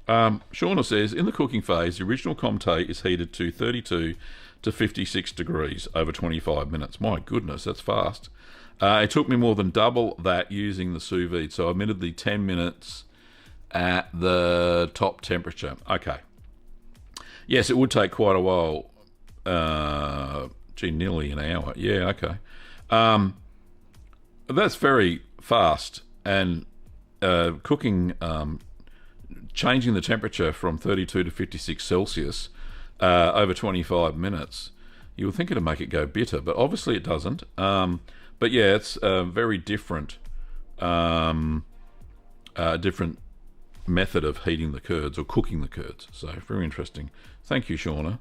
Shauna says, in the cooking phase, the original Comté is heated to 32 to 56 degrees over 25 minutes. My goodness, that's fast. It took me more than double that using the sous vide, so admittedly 10 minutes at the top temperature. Okay. Yes, it would take quite a while. Nearly an hour. Yeah, okay. That's very fast. And cooking, changing the temperature from 32 to 56 Celsius over 25 minutes, you would think it'd make it go bitter, but obviously it doesn't. But yeah, it's a very different method of heating the curds or cooking the curds. So very interesting. Thank you, Shauna.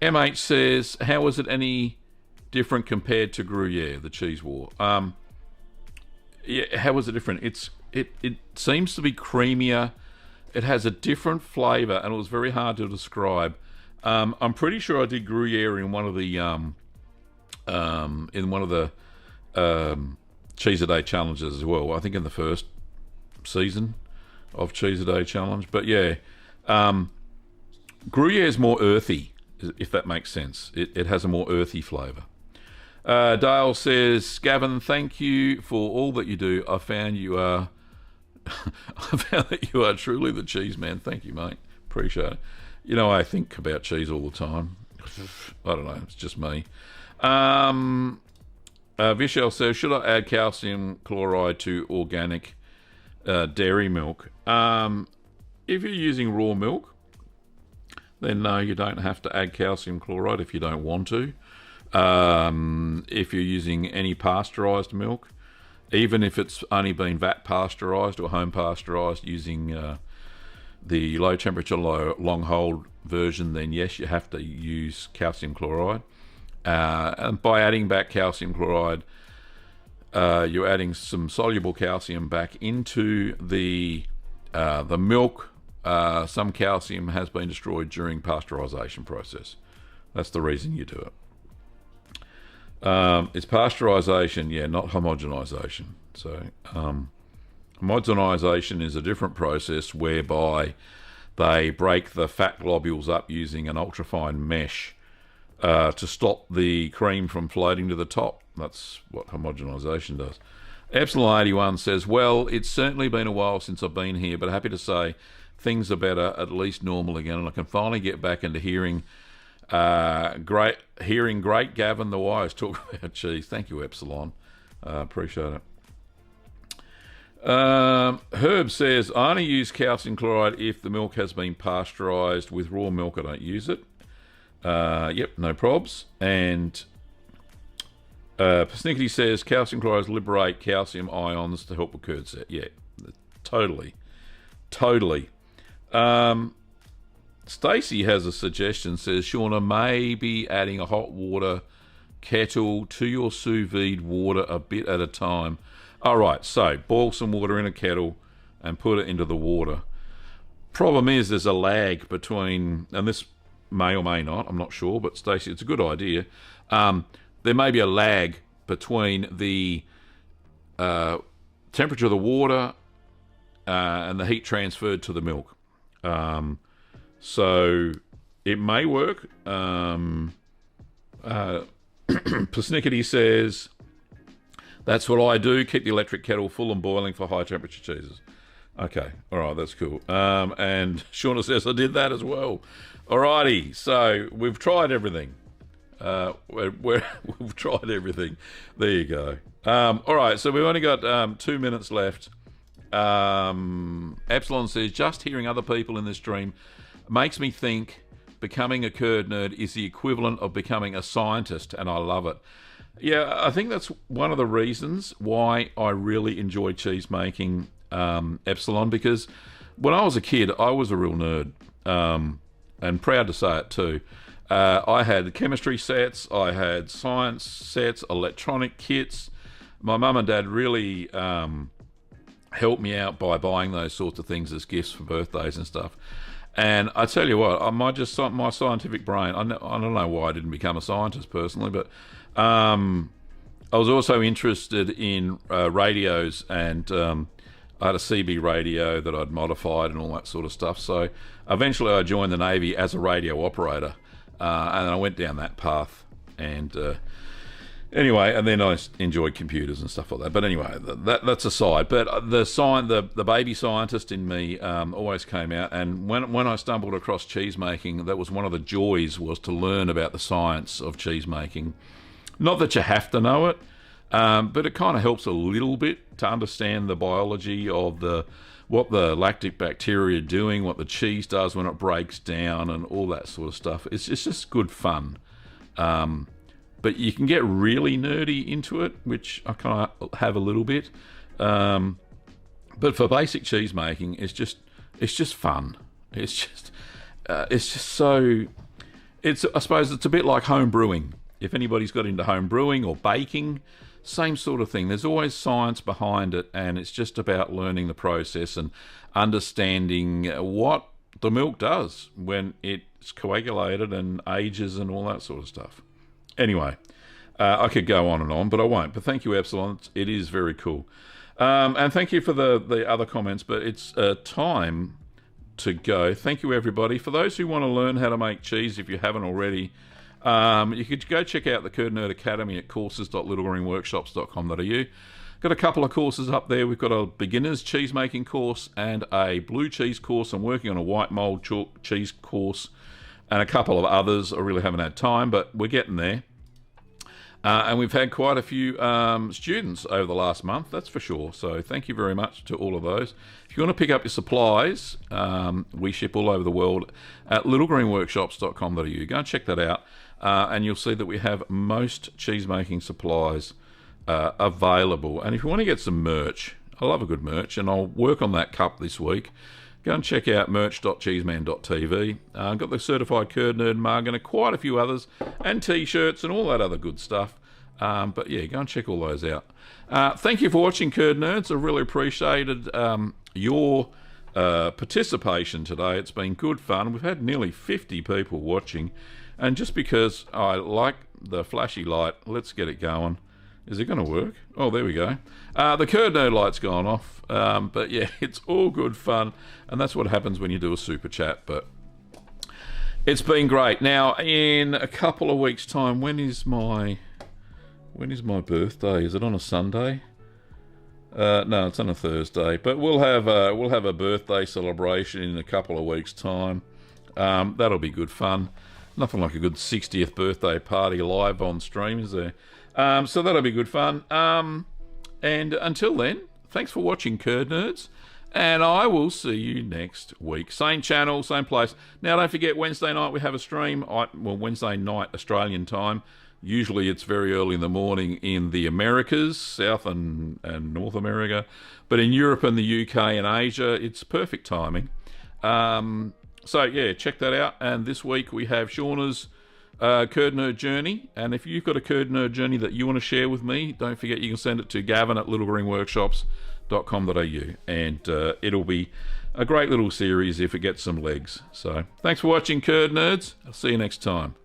MH says, how is it any different compared to Gruyere, the cheese war? Yeah, how is it different? It seems to be creamier. It has a different flavour, and it was very hard to describe. I'm pretty sure I did Gruyere in one of the Cheese a Day challenges as well. I think in the first season of Cheese a Day challenge. But yeah, Gruyere is more earthy, if that makes sense. It has a more earthy flavour. Dale says, Gavin, thank you for all that you do. I found that you are truly the cheese man. Thank you, mate. Appreciate it. You know, I think about cheese all the time. I don't know. It's just me. Vishal says, should I add calcium chloride to organic dairy milk? If you're using raw milk, then no, you don't have to add calcium chloride if you don't want to. If you're using any pasteurised milk, even if it's only been vat pasteurised or home pasteurised using the low temperature, long hold version, then yes, you have to use calcium chloride. And by adding back calcium chloride, you're adding some soluble calcium back into the milk. Some calcium has been destroyed during pasteurisation process. That's the reason you do it. It's pasteurisation, yeah, not homogenisation. So homogenisation is a different process whereby they break the fat globules up using an ultrafine mesh to stop the cream from floating to the top. That's what homogenisation does. Epsilon 81 says, well, it's certainly been a while since I've been here, but happy to say things are better, at least normal again, and I can finally get back into hearing great Gavin the Wise talk about cheese. Thank you, Epsilon. Appreciate it. Herb says, I only use calcium chloride if the milk has been pasteurised. With raw milk, I don't use it. Yep, no probs. And Persnickety says, calcium chlorides liberate calcium ions to help with curd set. Yeah, totally. Stacey has a suggestion, says, Shauna, maybe adding a hot water kettle to your sous vide water a bit at a time. All right, so boil some water in a kettle and put it into the water. Problem is there's a lag between, and this may or may not, I'm not sure, but Stacey, it's a good idea. There may be a lag between the temperature of the water and the heat transferred to the milk. So it may work. Persnickety says, that's what I do. Keep the electric kettle full and boiling for high temperature cheeses. Okay, all right, that's cool. And Shauna says, I did that as well. Alrighty, so we've tried everything. We've tried everything. There you go. All right, so we've only got 2 minutes left. Epsilon says, just hearing other people in this stream makes me think becoming a curd nerd is the equivalent of becoming a scientist, and I love it. Yeah, I think that's one of the reasons why I really enjoy cheese making, Epsilon, because when I was a kid, I was a real nerd, and proud to say it too. I had chemistry sets, I had science sets, electronic kits. My mum and dad really helped me out by buying those sorts of things as gifts for birthdays and stuff. And I tell you what, my scientific brain, I don't know why I didn't become a scientist personally, but I was also interested in radios and I had a CB radio that I'd modified and all that sort of stuff. So eventually I joined the Navy as a radio operator, and I went down that path. And anyway, and then I enjoyed computers and stuff like that. But anyway, that's aside. But the baby scientist in me always came out. And when I stumbled across cheese making, that was one of the joys, was to learn about the science of cheese making. Not that you have to know it, but it kind of helps a little bit to understand the biology of what the lactic bacteria are doing, what the cheese does when it breaks down, and all that sort of stuff. It's just good fun. But you can get really nerdy into it, which I kind of have a little bit. But for basic cheese making, it's just fun. It's just so. I suppose it's a bit like home brewing. If anybody's got into home brewing or baking, same sort of thing. There's always science behind it, and it's just about learning the process and understanding what the milk does when it's coagulated and ages and all that sort of stuff. Anyway, I could go on, but I won't. But thank you, Epsilon. It is very cool. And thank you for the other comments, but it's time to go. Thank you, everybody. For those who want to learn how to make cheese, if you haven't already, you could go check out the Curd Nerd Academy at courses.littlegreenworkshops.com.au. Got a couple of courses up there. We've got a beginner's cheese making course and a blue cheese course. I'm working on a white mold chalk cheese course, and a couple of others. I really haven't had time, but we're getting there. And we've had quite a few students over the last month, that's for sure. So thank you very much to all of those. If you want to pick up your supplies, we ship all over the world at littlegreenworkshops.com.au. Go and check that out, and you'll see that we have most cheese-making supplies available. And if you want to get some merch, I love a good merch, and I'll work on that cup this week. Go and check out merch.cheeseman.tv. I've got the Certified Curd Nerd mug and quite a few others, and T-shirts and all that other good stuff. But yeah, go and check all those out. Thank you for watching, Curd Nerds. I really appreciated your participation today. It's been good fun. We've had nearly 50 people watching. And just because I like the flashy light, let's get it going. Is it going to work? Oh, there we go. The Curd Nerd light's gone off. But yeah, it's all good fun. And that's what happens when you do a super chat. But it's been great. Now, in a couple of weeks' time, when is my birthday? Is it on a Sunday? No, it's on a Thursday. But we'll have a birthday celebration in a couple of weeks' time. That'll be good fun. Nothing like a good 60th birthday party live on stream, is there? So that'll be good fun. And until then, thanks for watching, Curd Nerds, and I will see you next week. Same channel, same place. Now, don't forget, Wednesday night we have a stream. Wednesday night Australian time. Usually it's very early in the morning in the Americas, South and North America. But in Europe and the UK and Asia, it's perfect timing. So, yeah, check that out. And this week we have Shauna's Curd Nerd Journey, and if you've got a Curd Nerd Journey that you want to share with me, don't forget you can send it to Gavin at littlegreenworkshops.com.au, and it'll be a great little series if it gets some legs. So thanks for watching, Curd Nerds. I'll see you next time.